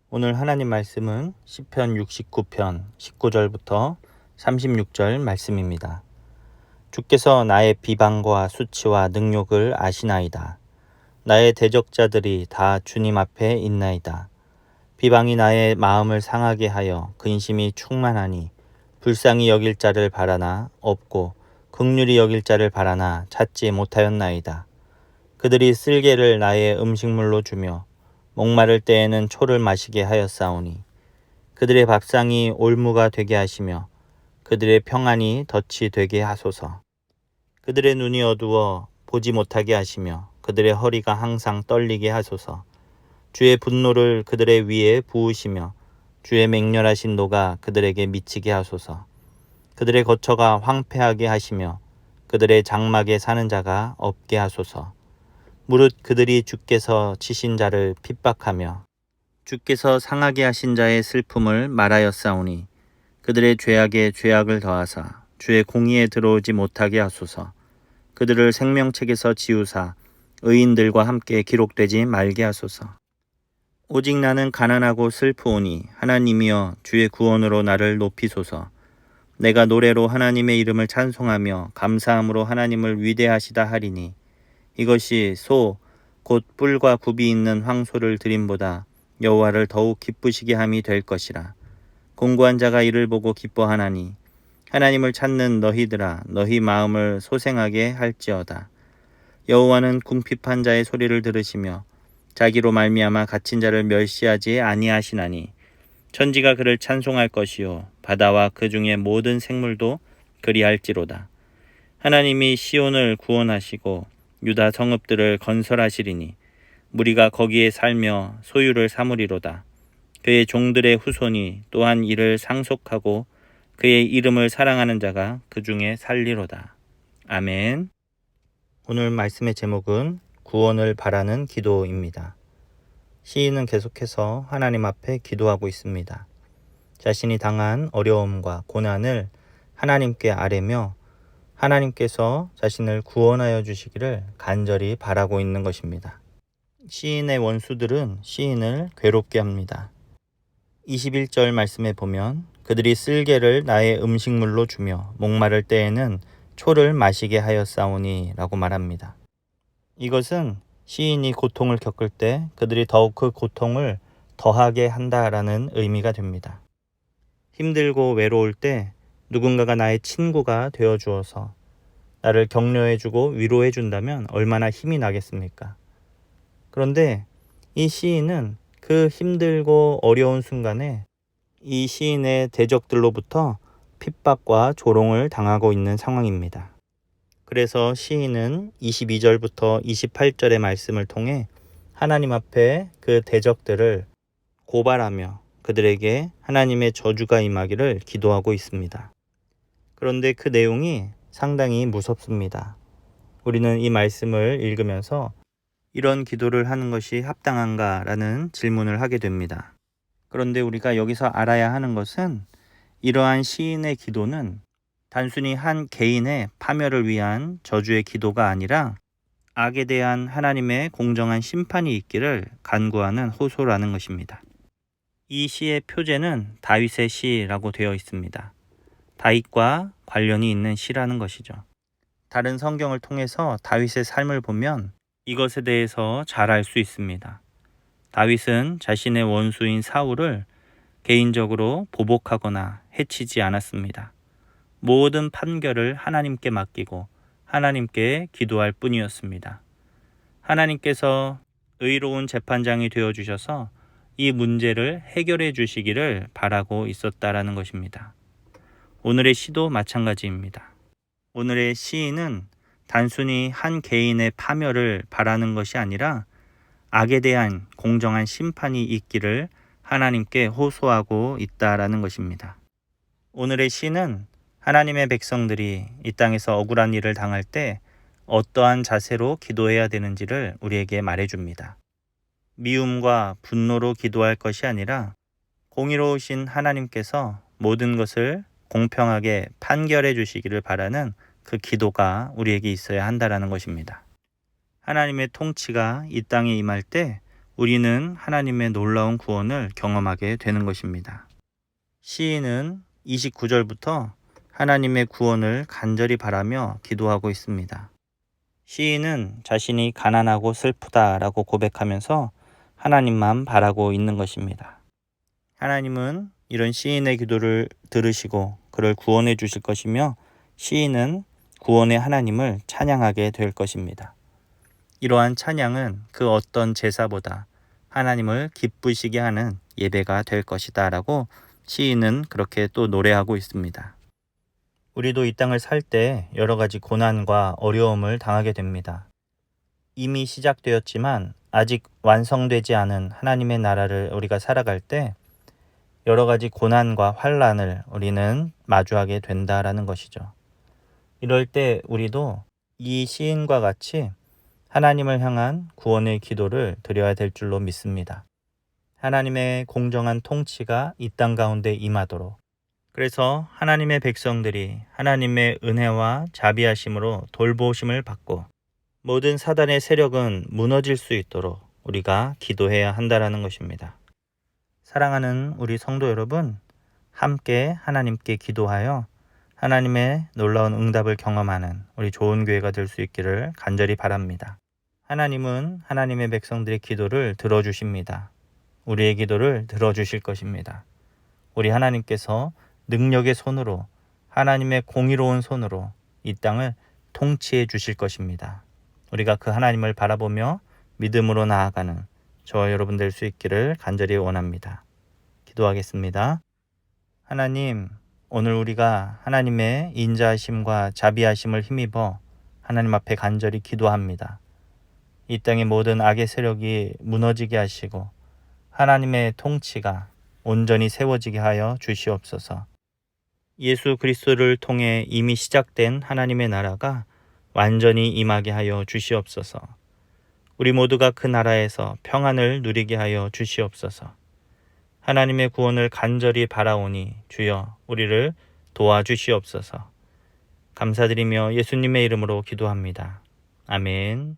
오늘 하나님 말씀은 시편 69편 19절부터 36절 말씀입니다. 주께서 나의 비방과 수치와 능욕을 아시나이다. 나의 대적자들이 다 주님 앞에 있나이다. 비방이 나의 마음을 상하게 하여 근심이 충만하니 불쌍히 여길 자를 바라나 없고 긍휼히 여길 자를 바라나 찾지 못하였나이다. 그들이 쓸개를 나의 음식물로 주며 목마를 때에는 초를 마시게 하였사오니 그들의 밥상이 올무가 되게 하시며 그들의 평안이 덫이 되게 하소서. 그들의 눈이 어두워 보지 못하게 하시며 그들의 허리가 항상 떨리게 하소서. 주의 분노를 그들의 위에 부으시며 주의 맹렬하신 노가 그들에게 미치게 하소서. 그들의 거처가 황폐하게 하시며 그들의 장막에 사는 자가 없게 하소서. 무릇 그들이 주께서 치신 자를 핍박하며 주께서 상하게 하신 자의 슬픔을 말하였사오니 그들의 죄악에 죄악을 더하사 주의 공의에 들어오지 못하게 하소서. 그들을 생명책에서 지우사 의인들과 함께 기록되지 말게 하소서. 오직 나는 가난하고 슬프오니 하나님이여 주의 구원으로 나를 높이소서. 내가 노래로 하나님의 이름을 찬송하며 감사함으로 하나님을 위대하시다 하리니 이것이 소 곧 뿔과 굽이 있는 황소를 드림보다 여호와를 더욱 기쁘시게 함이 될 것이라. 공고한 자가 이를 보고 기뻐하나니 하나님을 찾는 너희들아 너희 마음을 소생하게 할지어다. 여호와는 궁핍한 자의 소리를 들으시며 자기로 말미암아 갇힌 자를 멸시하지 아니하시나니 천지가 그를 찬송할 것이요 바다와 그 중에 모든 생물도 그리할지로다. 하나님이 시온을 구원하시고 유다 성읍들을 건설하시리니 무리가 거기에 살며 소유를 삼으리로다. 그의 종들의 후손이 또한 이를 상속하고 그의 이름을 사랑하는 자가 그 중에 살리로다. 아멘. 오늘 말씀의 제목은 구원을 바라는 기도입니다. 시인은 계속해서 하나님 앞에 기도하고 있습니다. 자신이 당한 어려움과 고난을 하나님께 아뢰며 하나님께서 자신을 구원하여 주시기를 간절히 바라고 있는 것입니다. 시인의 원수들은 시인을 괴롭게 합니다. 21절 말씀에 보면 그들이 쓸개를 나의 음식물로 주며 목마를 때에는 초를 마시게 하였사오니 라고 말합니다. 이것은 시인이 고통을 겪을 때 그들이 더욱 그 고통을 더하게 한다라는 의미가 됩니다. 힘들고 외로울 때 누군가가 나의 친구가 되어 주어서 나를 격려해주고 위로해준다면 얼마나 힘이 나겠습니까? 그런데 이 시인은 그 힘들고 어려운 순간에 이 시인의 대적들로부터 핍박과 조롱을 당하고 있는 상황입니다. 그래서 시인은 22절부터 28절의 말씀을 통해 하나님 앞에 그 대적들을 고발하며 그들에게 하나님의 저주가 임하기를 기도하고 있습니다. 그런데 그 내용이 상당히 무섭습니다. 우리는 이 말씀을 읽으면서 이런 기도를 하는 것이 합당한가라는 질문을 하게 됩니다. 그런데 우리가 여기서 알아야 하는 것은 이러한 시인의 기도는 단순히 한 개인의 파멸을 위한 저주의 기도가 아니라 악에 대한 하나님의 공정한 심판이 있기를 간구하는 호소라는 것입니다. 이 시의 표제는 다윗의 시라고 되어 있습니다. 다윗과 관련이 있는 시라는 것이죠. 다른 성경을 통해서 다윗의 삶을 보면 이것에 대해서 잘 알 수 있습니다. 다윗은 자신의 원수인 사울을 개인적으로 보복하거나 해치지 않았습니다. 모든 판결을 하나님께 맡기고 하나님께 기도할 뿐이었습니다. 하나님께서 의로운 재판장이 되어주셔서 이 문제를 해결해 주시기를 바라고 있었다라는 것입니다. 오늘의 시도 마찬가지입니다. 오늘의 시인은 단순히 한 개인의 파멸을 바라는 것이 아니라 악에 대한 공정한 심판이 있기를 하나님께 호소하고 있다라는 것입니다. 오늘의 시는 하나님의 백성들이 이 땅에서 억울한 일을 당할 때 어떠한 자세로 기도해야 되는지를 우리에게 말해줍니다. 미움과 분노로 기도할 것이 아니라 공의로우신 하나님께서 모든 것을 공평하게 판결해 주시기를 바라는 그 기도가 우리에게 있어야 한다라는 것입니다. 하나님의 통치가 이 땅에 임할 때 우리는 하나님의 놀라운 구원을 경험하게 되는 것입니다. 시인은 29절부터 하나님의 구원을 간절히 바라며 기도하고 있습니다. 시인은 자신이 가난하고 슬프다라고 고백하면서 하나님만 바라고 있는 것입니다. 하나님은 이런 시인의 기도를 들으시고 그를 구원해 주실 것이며 시인은 구원의 하나님을 찬양하게 될 것입니다. 이러한 찬양은 그 어떤 제사보다 하나님을 기쁘시게 하는 예배가 될 것이다 라고 시인은 그렇게 또 노래하고 있습니다. 우리도 이 땅을 살 때 여러 가지 고난과 어려움을 당하게 됩니다. 이미 시작되었지만 아직 완성되지 않은 하나님의 나라를 우리가 살아갈 때 여러 가지 고난과 환난을 우리는 마주하게 된다라는 것이죠. 이럴 때 우리도 이 시인과 같이 하나님을 향한 구원의 기도를 드려야 될 줄로 믿습니다. 하나님의 공정한 통치가 이 땅 가운데 임하도록, 그래서 하나님의 백성들이 하나님의 은혜와 자비하심으로 돌보심을 받고 모든 사단의 세력은 무너질 수 있도록 우리가 기도해야 한다는 것입니다. 사랑하는 우리 성도 여러분, 함께 하나님께 기도하여 하나님의 놀라운 응답을 경험하는 우리 좋은 교회가 될 수 있기를 간절히 바랍니다. 하나님은 하나님의 백성들의 기도를 들어주십니다. 우리의 기도를 들어주실 것입니다. 우리 하나님께서 능력의 손으로, 하나님의 공의로운 손으로 이 땅을 통치해 주실 것입니다. 우리가 그 하나님을 바라보며 믿음으로 나아가는 저와 여러분 될 수 있기를 간절히 원합니다. 기도하겠습니다. 하나님, 오늘 우리가 하나님의 인자하심과 자비하심을 힘입어 하나님 앞에 간절히 기도합니다. 이 땅의 모든 악의 세력이 무너지게 하시고 하나님의 통치가 온전히 세워지게 하여 주시옵소서. 예수 그리스도를 통해 이미 시작된 하나님의 나라가 완전히 임하게 하여 주시옵소서. 우리 모두가 그 나라에서 평안을 누리게 하여 주시옵소서. 하나님의 구원을 간절히 바라오니 주여 우리를 도와주시옵소서. 감사드리며 예수님의 이름으로 기도합니다. 아멘.